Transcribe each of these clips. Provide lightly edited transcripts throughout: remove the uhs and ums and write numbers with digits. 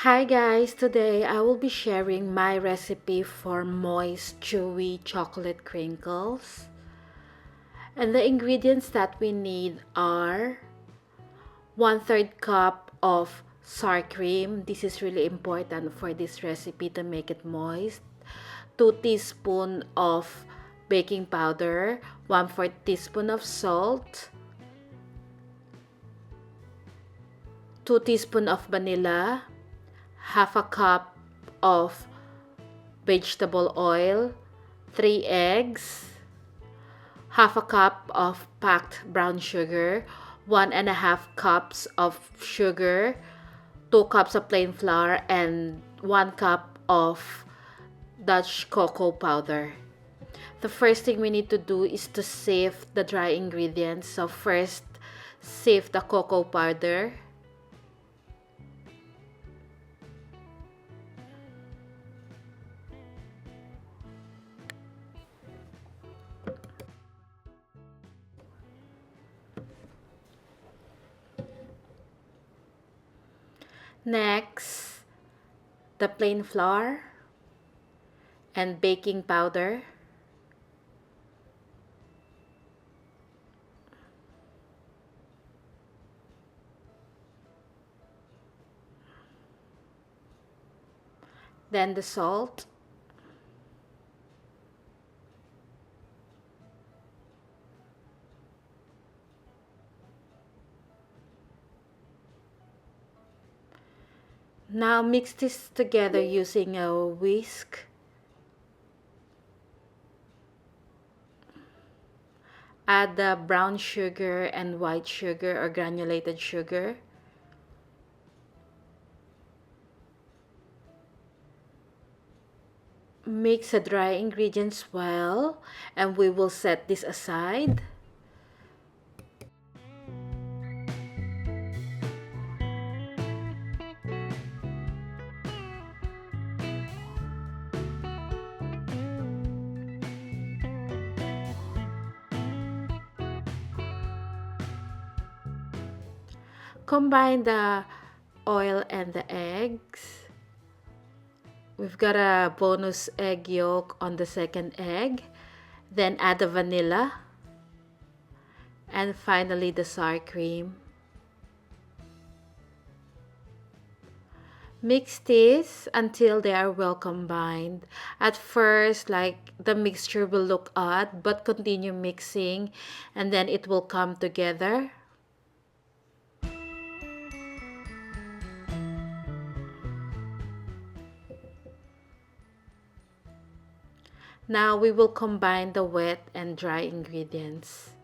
Hi guys, today I will be sharing my recipe for moist, chewy chocolate crinkles. And the ingredients that we need are 1/3 cup of sour cream. This is really important for this recipe to make it moist. 2 teaspoons of baking powder, 1/4 teaspoon of salt, 2 teaspoons of vanilla, half a cup of vegetable oil, 3 eggs, half a cup of packed brown sugar, 1.5 cups of sugar, 2 cups of plain flour, and 1 cup of Dutch cocoa powder. The first thing we need to do is to sift the dry ingredients. So first, sift the cocoa powder. Next, the plain flour and baking powder. Then the salt. Now mix this together using a whisk. Add the brown sugar and white sugar or granulated sugar. Mix the dry ingredients well, and we will set this aside. Combine the oil and the eggs. We've got a bonus egg yolk on the second egg. Then add the vanilla. And finally the sour cream. Mix this until they are well combined. At first, like the mixture will look odd, but continue mixing and then it will come together. Now we will combine the wet and dry ingredients.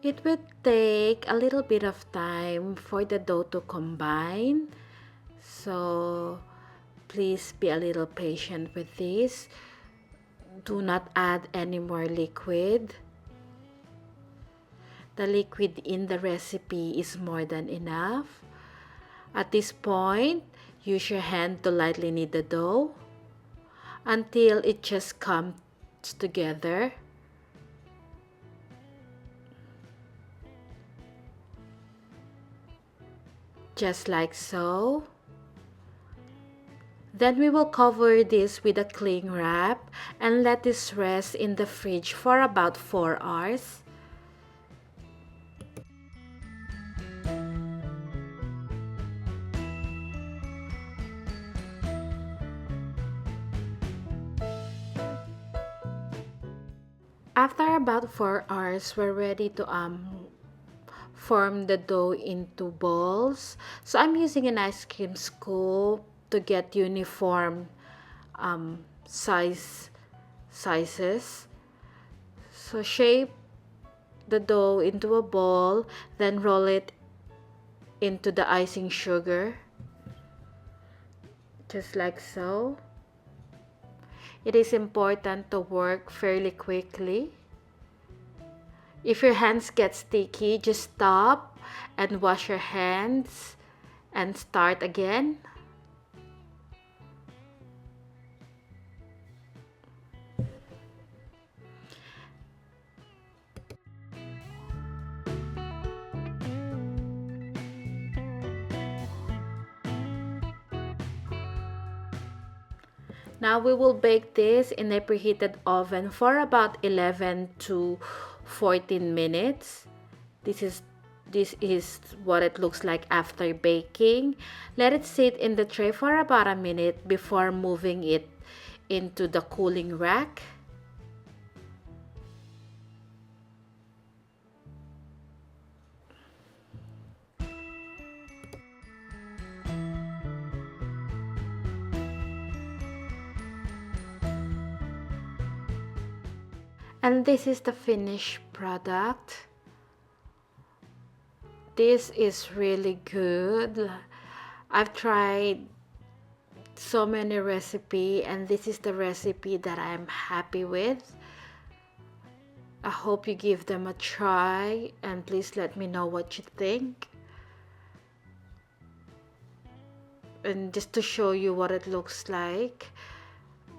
It would take a little bit of time for the dough to combine. So please be a little patient with this. Do not add any more liquid. The liquid in the recipe is more than enough. At this point, use your hand to lightly knead the dough until it just comes together. Just like so. Then we will cover this with a cling wrap and let this rest in the fridge for about 4 hours. After about 4 hours, we're ready to form the dough into balls. So I'm using an ice cream scoop to get uniform sizes. So shape the dough into a ball, then roll it into the icing sugar, just like so. It is important to work fairly quickly. If your hands get sticky, just stop and wash your hands and start again. Now we will bake this in a preheated oven for about 11 to 14 minutes. This is what it looks like after baking. Let it sit in the tray for about a minute before moving it into the cooling rack. And this is the finished product. This is really good. I've tried so many recipes and this is the recipe that I'm happy with. I hope you give them a try and please let me know what you think. And just to show you what it looks like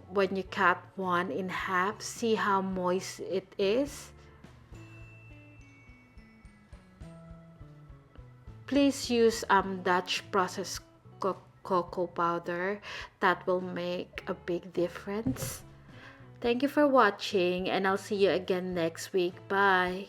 when you cut one in half, see how moist it is. Please use Dutch processed cocoa powder. That will make a big difference. Thank you for watching and I'll see you again next week. Bye.